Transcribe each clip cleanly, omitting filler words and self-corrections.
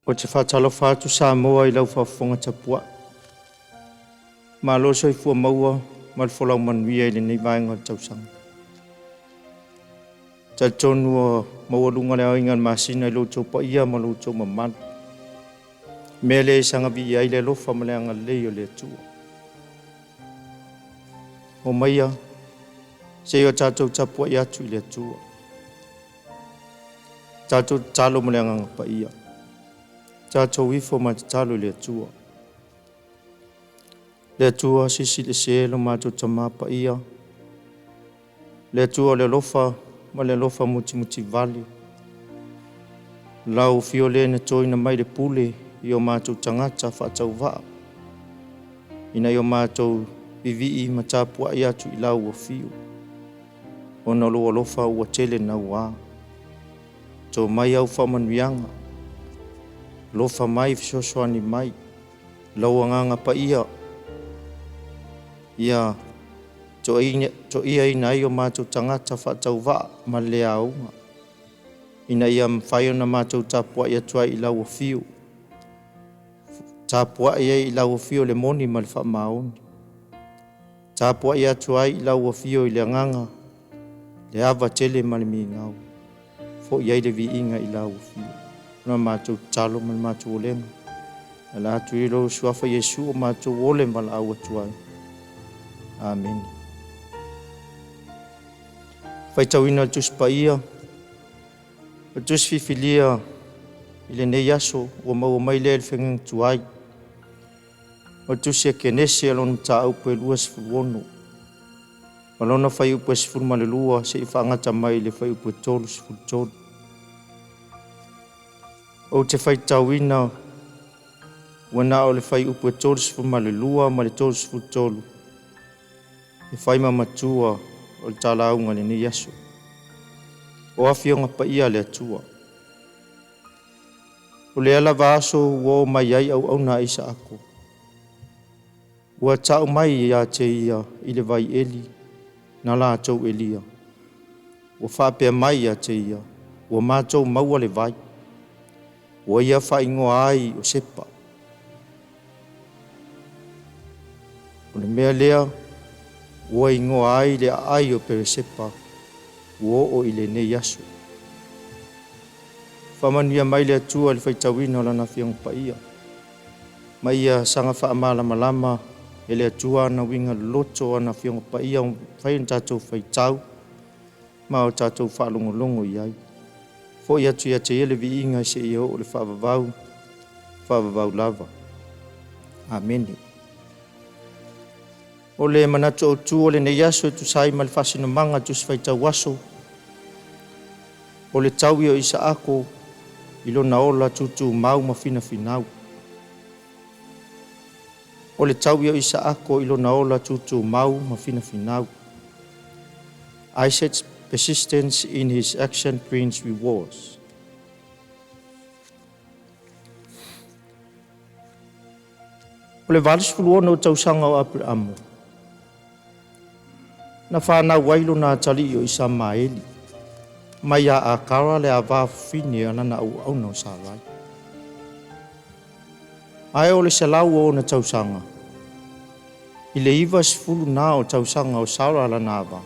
O te whātalofa atu sa moa I lau whawhonga tapua. Ma loso I fua maua, ma le wholau manuia I le nei vaenga tausanga. Ta tonua maua lunga le aingan masina I lo tau pa ia ma lo tau mamanu. Mea le sanga vi ai le lofa ma le anga leo le atua. O maia, se o tātou tapua I atu I le atua. Tātou talo ma le anga pa ia. Tātou ifo ma te talo le atua. Le atua sisi le selo ma tu tamapa ia. Le atua le lofa ma le lofa muti vali. Lau fio le na toina mai le pule I o mātou tangata whaatau vaa. Ina I o mātou vivi ma tāpua I atu I lau o fio. O na loa lofa ua tele na ua. Tō mai au whamanuianga. Lofa mai fisosoani mai. Lau anganga pa ia. Ia to ia ina I o mātou tangata whaatau vaa ma lea aunga. Ina ia mwhaio na mātou tāpua ia tuai I lau o fio. Tāpua ia I lau o fio le moni ma le whamaoni. Tāpua ia tuai I lau o fio I le anganga. Le ava tele ma le mingau. Fo ia I le vi inga I lau o fio. Na mātou talo ma le mātou olenga. Ala atu I lo suafa Yesu o mātou ole ma la au tuai. Amen. Faitauina tus pa ia. Tus fifilia I le nei aso o mau mai le whengang tuai. O tus e kenese alon ta au pe luas fuono. Alona fai upe sifuru malelua se I whangata mai le fai upe tolu sifuru tolu. O te faitauina wana o le fai upe tolu sifuru malelua ma le tolu sifuru tolu. E whai mamatua o le talaunga le nei aso. O awhionga pa ia le atua. O le ala vaso uo mai ai au na isa ako. Ua tau mai ia te ia I le vai eli na la tau elia. Ua whapea mai ia te ia. Ua mātou maua le vai. Ua ia whaingoa ai o sepa. O le mea lea ua ingoa ai le ai o pere sepa. Ua o I le nei aso. Whamanuia mai le atua le whaitawina o lana whiang pa ia. Mai ia sanga whaamala malama e le atua na winga loto ana whiang pa ia o whain tātou whaitau. Ma o tātou whaalongolongo I ai. Fo ia tu ia te ele vi inga se ia o le whaavavau lava. Amen. O le manatu o tu o le nei aso tu sai ma le whasino manga tu se whaitau aso. O le tau o isa ako ilo na ola tutu mau ma fina finau. O le tau o isa ako ilo na ola tutu mau ma fina finau. Isaac's persistence in his action brings rewards. O le valusfulu ono tausanga o Abraham. Na whanau wailo na tali o isa maeli. Mai a kara le a wāwhini anana au no sārai. Ai o le salau o na tausanga. I le iwa sifulu nā o tausanga o sāra la nāwa.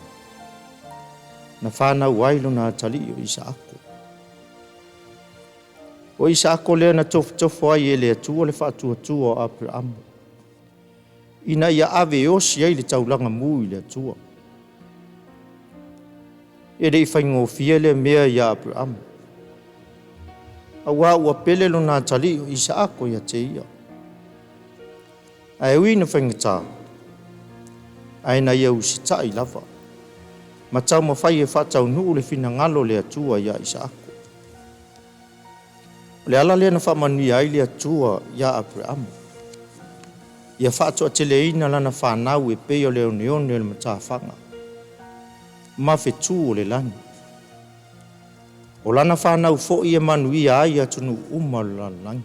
Na whanau wailo na tali o isa ako. O isa ako lea na tofu ai e le atua le whātua o Abraham. Ina ia ave osi ai le taulanga mui le atua. E rei whaingofia le mea ia Abraham. Awa ua pele lo nā tali o isa ako ia te ia. Ai ui na whaingata. Ai na ia usita I lava. Ma tau ma whai e whatau nuu le whina ngalo le atua ia isa ako. Le ala lea na whamanui ai le atua ia Abraham. Ia whatua te le ina lana whanau e peo leo neone le matawhanga. Ma fetu o le lani. O lana whanau fo ia manuia ai atunu umalalani.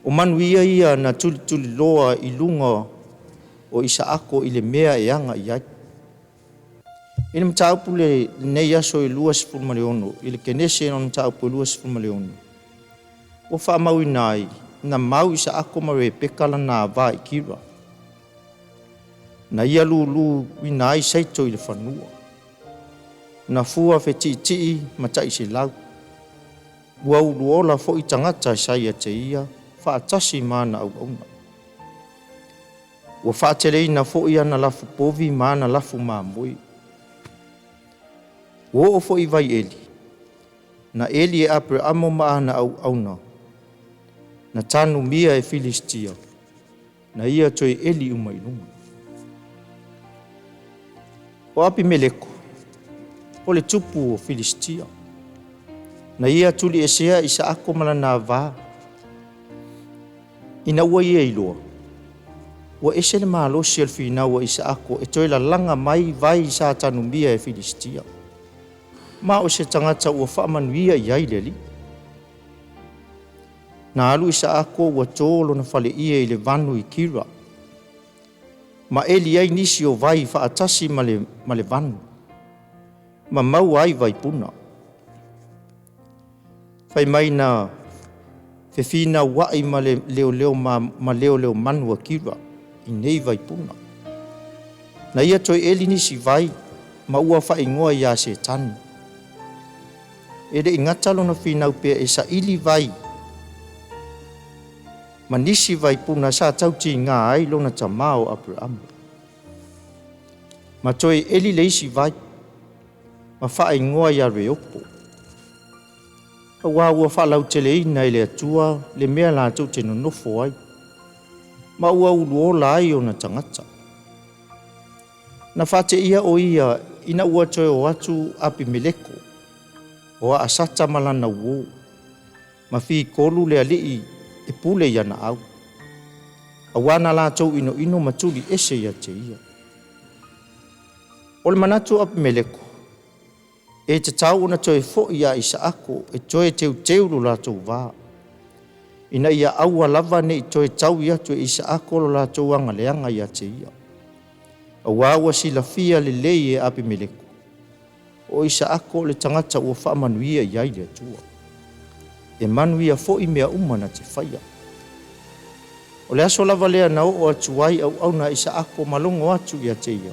O manuia ia na tuli loa I lunga o isa ako I le mea e anga I ai. Ina mataupu le nei aso I lua sifuru maleono. I le kenese ina mataupu lua sifuru maleono. o whaamau nai na mau isa ako mawe pekala na vai kira. Na ia lulu winai saito i le whanua. Na fua wheti tii matai se lau. Ua uluola fo i tangata saia te ia, whaatasi mana au auna. Ua whaaterei na fo i ana lafu povi mana lafu mamui. Ua o fo i vai eli. Na eli e apre amo maana au auna. Na tanu mia e Filistia. Na ia toi eli umailunga. O api meleko. O le tupu o Filistia. Na ia tuli esea isa ako malana vā. Ina ua ia iloa. Ua ese le maalosi alfina ua isa ako e toi la langa mai vai sa tanu mia e Filistia. Ma o se tangata ua whaamanuia i aileli. Na alu isa ako ua tōlo na whale ia i le vanu i kira. Ma eli ai nisi o vai whaatasi ma le vanu. Ma mau ai vai puna. Whai mai na whewhina wai ma leo leo manua kira. I nei vai puna. Na ia toi eli nisi vai ma ua whai ngoa ia se tani. Ere ingatalo na whinau pia e sa ili vai. Ma nisi vai puna sa tauti ngā ai lona tamao Abraham. Ma toi eli leisi vai. Ma whae ngoa ia reopo. A wā ua whalau tele ina i le atua le mea la tau te nonofo ai. Ma ua uluola ai o na tangata. Na whate ia o ia ina ua toi o atu api meleko. O a asata malana uo. Ma whi kolu le alii e pule iana au. A wana la tau ino matuli ese ia te ia. O le manatu api meleko. E te tau na toi fo ia isa ako e toi teu la tau vā. Ina ia aua lava ne i toi tau ia toi isa ako lo la tau anga leanga ia te ia. A wawa si la fia le lei e api meleko. O isa ako le tangata ua wha manuia i aile atua. E manuia fo i mea umana te whaia. O le aso lava lea na o atu ai au na isa ako malongo atu ia te ia.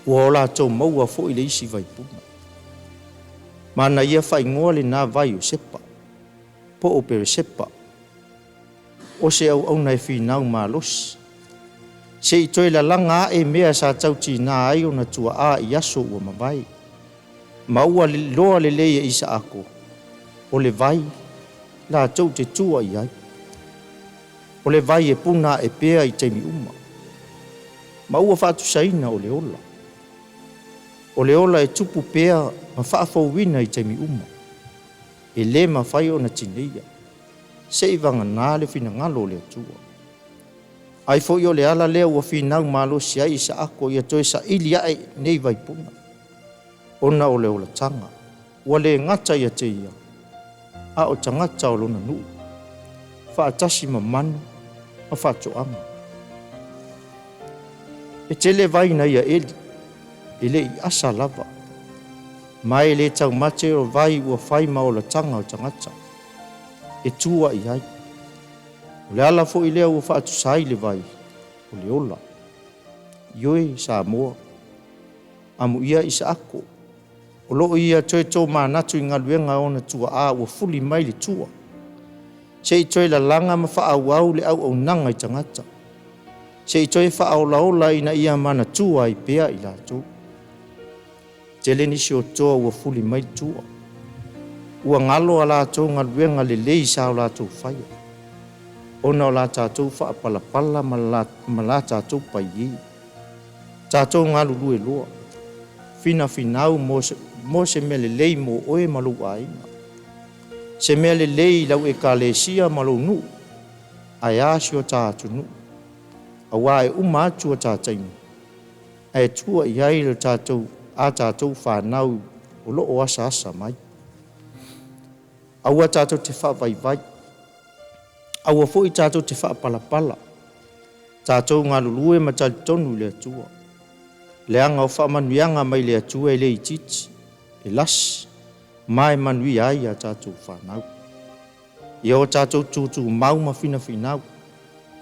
Ua o la tau maua fo i le isi vai puna. Mana ia whai ngoa le nā vai o sepa. Po o pere sepa. O se au na e whinau mā losi. Se i toi la langa e mea sa tauti nā ai o na tua a i aso ua mawai. Ma ua loa le leia isa ako. O le vai, la tau te tua i ai. O le vai e puna e pea i teimi uma. Ma ua whatu saina o le ola. O le ola e tupu pea ma whaafauwina i teimi uma. E le ma whai o na tineia. Se i vanga nā le whina ngalo le atua. Ai fo i o le ala lea ua whinau malo si ai isa ako ia toi sa ili ai nei vai puna. Ona o le ola tanga. Ua le ngata ia te ia. A o tangata o lona nuu. Whaatasi ma manu. A whaato ama. E tele vai na ia eli. Ele i asa lava. Mai le tau mate o vai ua whai ma o la tanga o tangata. E tua i ai. O le ala fo i lea ua whaatu sai le vai. O le ola. Ioe sa moa. Amu ia isa ako. O loo ia toi tō mā natu i ngā luenga o na tua a ua fuli mai le tua. Se i toi la langa ma wha au le au nanga i tangata. Se i toi wha au laola ina ia mana tua i pea i la tō. Tele nisi o toa ua fuli mai tua. Ua ngalo a la tō ngā luenga le lei sa o la tō whaia. Ona o la tātou wha palapala ma la tātou pai i. Tātou ngā lulu e loa. Fina finau mo se mea le lei mo oe malu aina. Se mea le lei lau e ka le sia malu nu. Ai asio tātou nu. A wā e uma atu a tātainu. A e tua i ai le tātou a tātou whanau o loo asa asa mai. A ua tātou te wha vai vai. Aua fo i tātou te wha palapala. Tātou ngā lulue ma tali tonu le atua. Le anga o wha manuianga mai le atua e le i titi. E las. mai manui ai a tātou whanau. I o tātou tūtū mau ma whina whinau.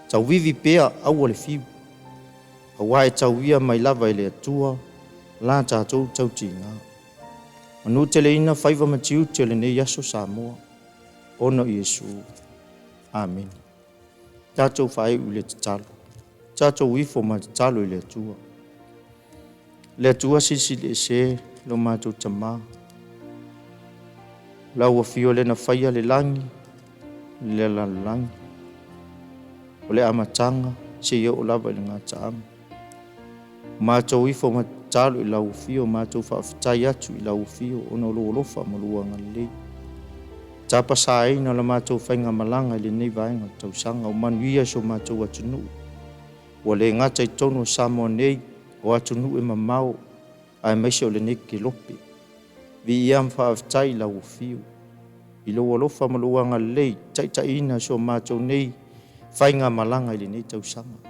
Tau vivi pēa au ale whiu. A wae tau ia mai lava ele atua, la tātou tau tīngā. Manu te le ina whaiva matiu te le nei aso Samoa. Ono Iesu. Amen. Tātou whae u le talo. Tātou wifo ma talo i le atua. Le atua sisi le se lo mātou tamā. Lau a fio le na whaia le langi, le langi. O le amatanga, se ia o lava i le ngā taanga. Mātou ifo ma talo i lau fio, mātou whaafitai atu i lau fio, ono lo lofa ma luanga lei. Tapa sa aina la mātou whainga malanga i le nei vaenga tausanga, o manuia so mātou atunu. O le ngata i tono Samoa nei, o atunu e mamau, ai maise o le nei ke lope. Vi iam whaafitai i lau fio. I lo lofa ma luanga lei, taitaina so mātou nei, whainga malanga i le nei tausanga.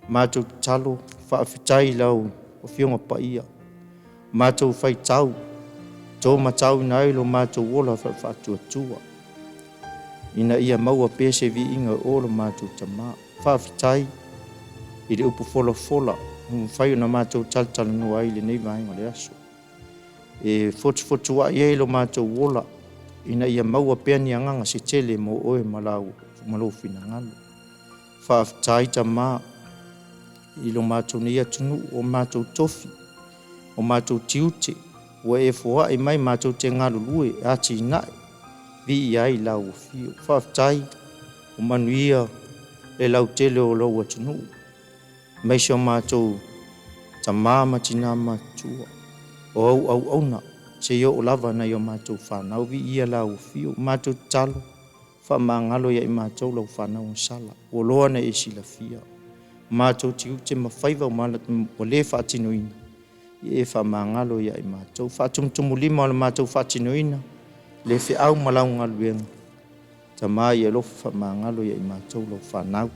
Mātou talo, whaafitai lau, o fionga paia. Mātou whai tau, tō matau nai lo mātou wola whaatua tua. Ina ia maua pese vi inga o lo mātou tamā. Whaafitai, i le upu fola, whai na mātou taltala no ai le nei vaenga le aso. E fotu wa ia lo mātou wola, ina ia maua pea ni anganga se tele mo oe malau, malo fina ngalo. Whaafitai tamā, i lo mātou nei atunu o mātou tofi, o mātou tiute, o e fua e mai mātou te ngalo lue, ati nai, vi i ai lau fio. Whaafitai, o manuia e lau tele o lau atunu, mai sio mātou ta māma tina matua, o au auna, se yo o lava na yo mātou whanau, vi ia lau fio, mātou talo, wha ngalo ia i mātou lau whanau sala, o loa na e sila fia. Mātou tiu te mawhaiva o le whaatinoina. I e whamangalo ia i mātou. Whaatumtumu lima o le mātou whaatinoina. Le whiau malau ngaluenga. Ta mai e lofa whamangalo ia i mātou lau whanau.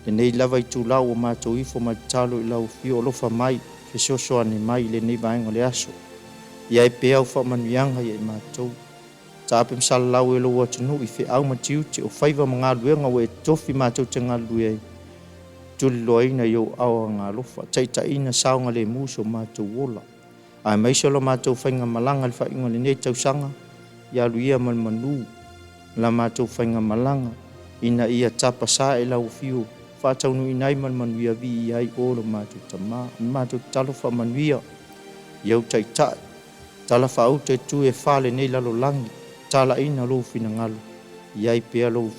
Le nei lava i tūlau o mātou ifo mai talo i lau fio lofa mai. Whesoso ane mai le nei vaenga le aso. Ia e pea u whamanuianga ia i mātou. Ta ape msala lau e lo atunu i whiau matiu te o whaiva ngaluenga o e tofi mātou te ngaluenga. Tuli loaina yo awa ngā lofa, taitaina saonga le muso mātou wola. Ai maiso lo mātou whainga malanga le whainga le nei tausanga, ia luia manu, la mātou whainga malanga, ina ia tapa sa e lau fio, whātaunu inai manuia vi i ai o lo mātou tamā, mātou talo wha manuia, iau taitai, tala whau te tu e whale nei lalo langi, tala ina lo fina ngalo, iai pea lo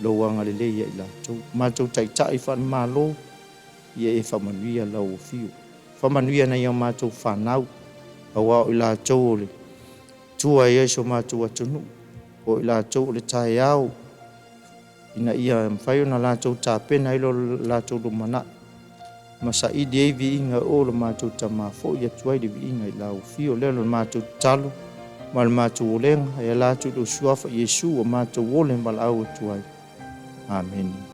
lo anga le leia i lātou. Mātou taitai whan mālo, ia e whamanuia lau o fio. Whamanuia na ia mātou whanau, awa o i lātou o le tua e so mātou atunu, o i lātou o le tae au, ina ia mwhaio na lātou tāpena ilo lātou lo mana. Masa i de vi inga o lo mātou tamā fo ia tuai de vi inga i lau fio, lelo mātou talo, mal mātou olenga, e lātou lo suafa Iesu o mātou olen mal au tuai. Amen.